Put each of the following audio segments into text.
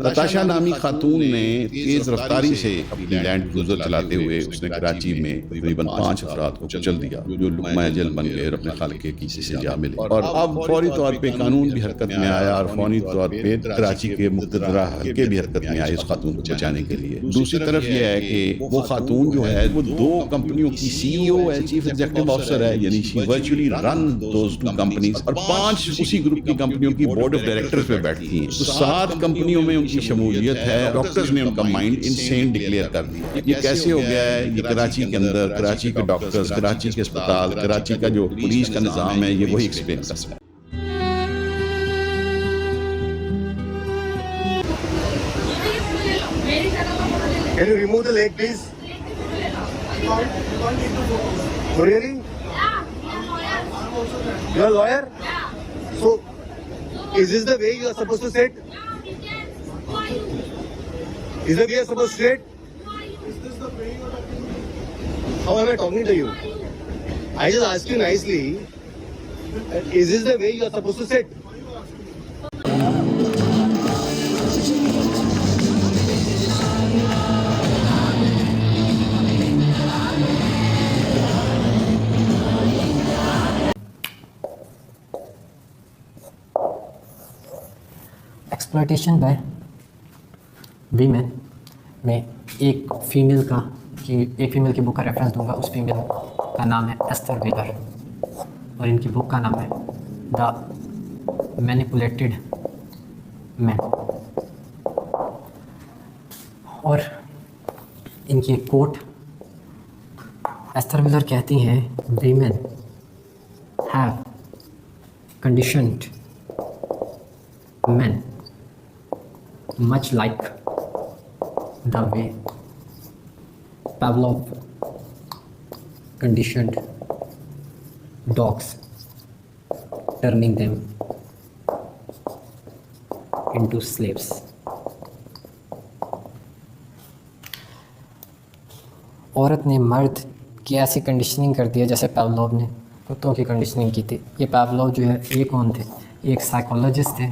नताशा नामी खातून ने तेज़ रफ्तारी से अपनी लैंड क्रूज़र चलाते हुए उसने कराची में तकरीबन 5 अफराद को कुचल दिया, जो लुक़मा अजल बन गए और अपने खालिक़ की से जा मिले। और अब फौरी तौर पे कानून भी हरकत में आया और फौरी तौर पे कराची के मुक़तदरा हल्के भी हरकत में आए उस खातून को बचाने के लिए। दूसरी तरफ यह है कि वो खातून जो है वो 2 कंपनियों की CEO है, चीफ एग्जीक्यूटिव ऑफिसर है, यानी she virtually run those 2 companies, और 5 उसी ग्रुप की कंपनियों की बोर्ड ऑफ डायरेक्टर्स पे बैठती हैं। तो 7 कंपनियों में उनकी शमूलियत है। डॉक्टर्स ने उनका माइंड इनसेन डिक्लेयर कर दिया। ये कैसे हो गया है? ये कराची के अंदर, कराची के डॉक्टर्स, कराची के अस्पताल, कराची का जो पुलिस का निज़ाम है, ये वही एक्सप्लेन कर सकता है। Can you remove the leg, please? Really? You are a lawyer? So, is this the way you are supposed to sit? Is the way you are supposed to sit? How am I talking to you? I just asked you nicely. Is this the way you are supposed to sit? Exploitation by women में एक female की book का reference दूंगा। उस female का नाम है Esther wheeler और इनकी बुक का नाम है द मैनिपुलेटेड मैन। और इनकी एक कोट, एस्थर व्हीलर कहती हैं, women have conditioned men much like the way Pavlov conditioned dogs, turning them into slaves. औरत ने मर्द की ऐसी कंडीशनिंग कर दी है जैसे पावलोव ने कुत्तों की कंडीशनिंग की थी। ये पावलोव जो है, ये कौन थे? एक साइकोलॉजिस्ट थे।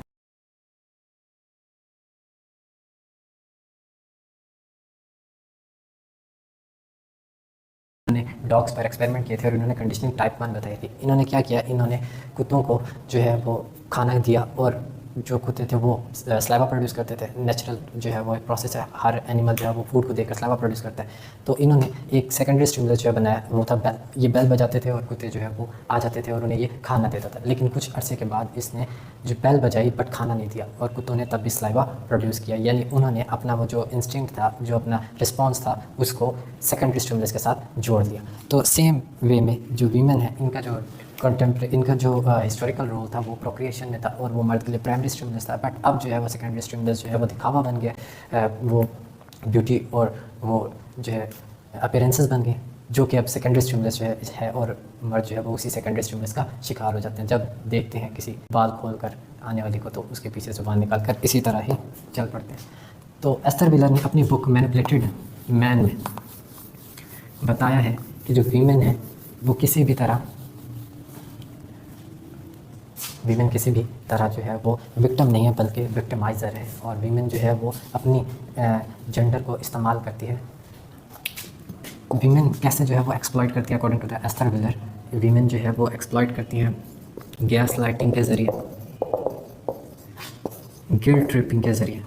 डॉग्स पर एक्सपेरिमेंट किए थे और इन्होंने कंडीशनिंग टाइप 1 बताई थी। इन्होंने क्या किया, इन्होंने कुत्तों को जो है वो खाना दिया और जो कुत्ते थे वो स्लाइवा प्रोड्यूस करते थे। नेचुरल जो है वो एक प्रोसेस है, हर एनिमल जो है वो फूड को देकर स्लाइवा प्रोड्यूस करता है। तो इन्होंने एक सेकेंडरी स्टिमुलस जो है बनाया, वो था बेल। ये बेल बजाते थे और कुत्ते जो है वो आ जाते थे और उन्हें ये खाना देता था। लेकिन कुछ अरसे के बाद इसने जो बेल बजाई बट खाना नहीं दिया और कुत्तों ने तब भी स्लाइवा प्रोड्यूस किया। यानी उन्होंने अपना वो जो इंस्टिंक्ट था, जो अपना रिस्पॉन्स था, उसको सेकेंडरी स्टिमुलस के साथ जोड़ दिया। तो सेम वे में जो वीमेन है, इनका जो इनका जो हिस्टोरिकल रोल था वो प्रोक्रिएशन में था और वो मर्द के लिए प्राइमरी स्टिमुलस था। बट अब जो है वो सेकेंडरी स्टिमुलस जो है वो दिखावा बन गया, वो ब्यूटी और वो जो है अपीयरेंसेस बन गए, जो कि अब सेकेंडरी स्टिमुलस जो है और मर्द जो है वो उसी सेकेंडरी स्टिमुलस का शिकार हो जाते हैं। जब देखते हैं किसी बाल खोल कर आने वाली को तो उसके पीछे ज़ुबान निकाल कर इसी तरह ही चल पड़ते हैं। तो एस्थर व्हीलर ने अपनी बुक मैनिपुलेटेड मैन में बताया है कि जो वीमेन है वो किसी भी तरह जो है वो विक्टिम नहीं है बल्कि विक्टिमाइज़र है। और वीमेन जो है वो अपनी जेंडर को इस्तेमाल करती है। वीमेन कैसे जो है वो एक्सप्लॉइट करती है according to the Esther Vilar? Women जो है वो एक्सप्लॉइट करती हैं गैस लाइटिंग के ज़रिए, गिल्ट ट्रिपिंग के ज़रिए।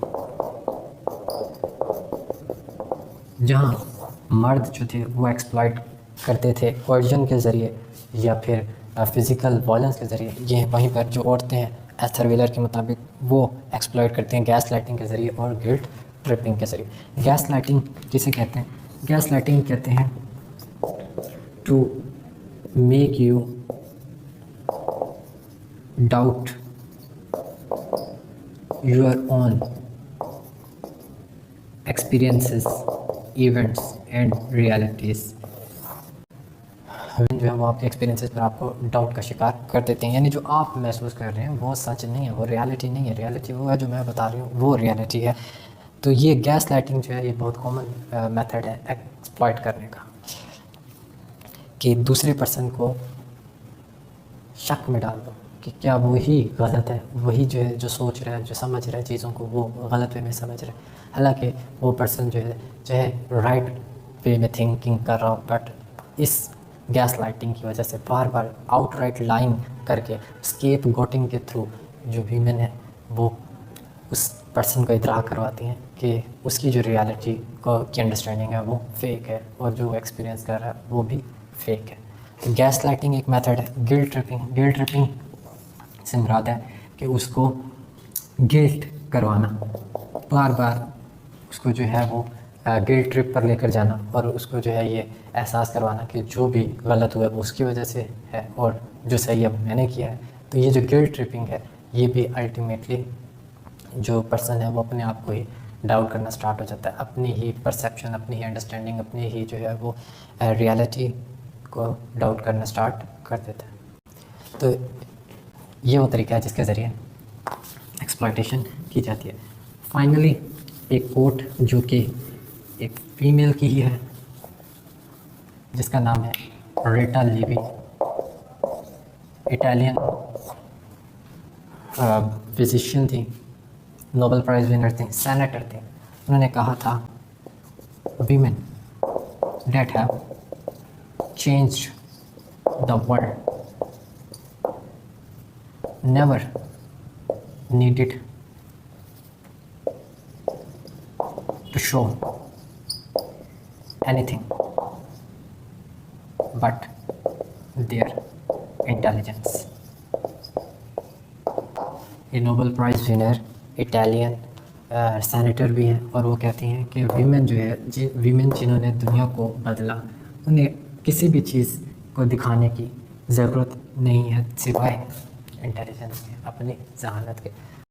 जहाँ मर्द जो थे वो एक्सप्लॉइट करते थे कोर्जन के ज़रिए या फिर फ़िज़िकल वायलेंस के ज़रिए, ये वहीं पर जो औरतें हैं एस्थर व्हीलर के मुताबिक वो एक्सप्लॉइट करते हैं गैस लाइटिंग के ज़रिए और गिल्ट ट्रिपिंग के ज़रिए। गैस लाइटिंग किसे कहते हैं? गैस लाइटिंग कहते हैं to make you doubt your own experiences, events and realities. जो है वो आपके एक्सपीरियंसेस पर आपको डाउट का शिकार कर देते हैं। यानी जो आप महसूस कर रहे हैं वो सच नहीं है, वो रियलिटी नहीं है। रियलिटी वो है जो मैं बता रही हूँ, वो रियलिटी है। तो ये गैस लाइटिंग जो है ये बहुत कॉमन मेथड है एक्सप्लॉइट करने का, कि दूसरे पर्सन को शक में डाल दो कि क्या वही गलत है, वही जो है जो सोच रहा है, जो समझ रहा है चीज़ों को, वो गलत वे में समझ रहा है। हालांकि वो पर्सन जो है राइट वे में थिंकिंग कर रहा हो, बट इस गैस लाइटिंग की वजह से बार बार आउटराइट लाइंग करके स्केप गोटिंग के थ्रू जो वीमेन है वो उस पर्सन को इतरा करवाती हैं कि उसकी जो रियलिटी को की अंडरस्टैंडिंग है वो फेक है, और जो एक्सपीरियंस कर रहा है वो भी फेक है। गैस लाइटिंग एक मेथड है। गिल्ट ट्रिपिंग से मुराद है कि उसको गिल्ट करवाना, बार बार उसको जो है वो गिल्ट ट्रिप पर लेकर जाना, और उसको जो है ये एहसास करवाना कि जो भी गलत हुआ है वो उसकी वजह से है और जो सही है वो मैंने किया है। तो ये जो गिल्ट ट्रिपिंग है ये भी अल्टीमेटली जो पर्सन है वो अपने आप को ही डाउट करना स्टार्ट हो जाता है, अपनी ही परसेप्शन, अपनी ही अंडरस्टैंडिंग, अपनी ही जो है वो रियलिटी को डाउट करना स्टार्ट कर देता है। तो ये वो तरीका है जिसके ज़रिए एक्सप्लॉयटेशन की जाती है। फाइनली एक कोट जो कि एक फीमेल की ही है, जिसका नाम है रीटा लेवी, इटालियन फिजिशियन थी, नोबेल प्राइज़ विनर थी, सेनेटर थी। उन्होंने कहा था women that have changed the world never needed to show anything but their intelligence। ये Nobel prize winner Italian senator भी हैं, और वो कहती हैं कि वीमेन जो है वीमेन जिन्होंने दुनिया को बदला, उन्हें किसी भी चीज़ को दिखाने की ज़रूरत नहीं है सिवाय इंटेलिजेंस के, अपनी जहानत के।